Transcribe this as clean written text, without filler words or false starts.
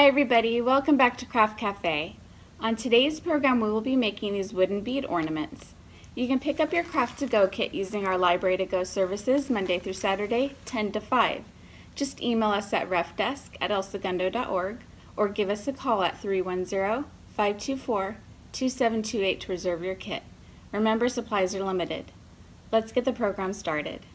everybody, welcome back to Craft Cafe. On today's program we will be making these wooden bead ornaments. You can pick up your Craft to Go kit using our Library to Go services Monday through Saturday, 10 to 5. Just email us at refdesk@elsegundo.org or give us a call at 310-524-2728 to reserve your kit. Remember, supplies are limited. Let's get the program started.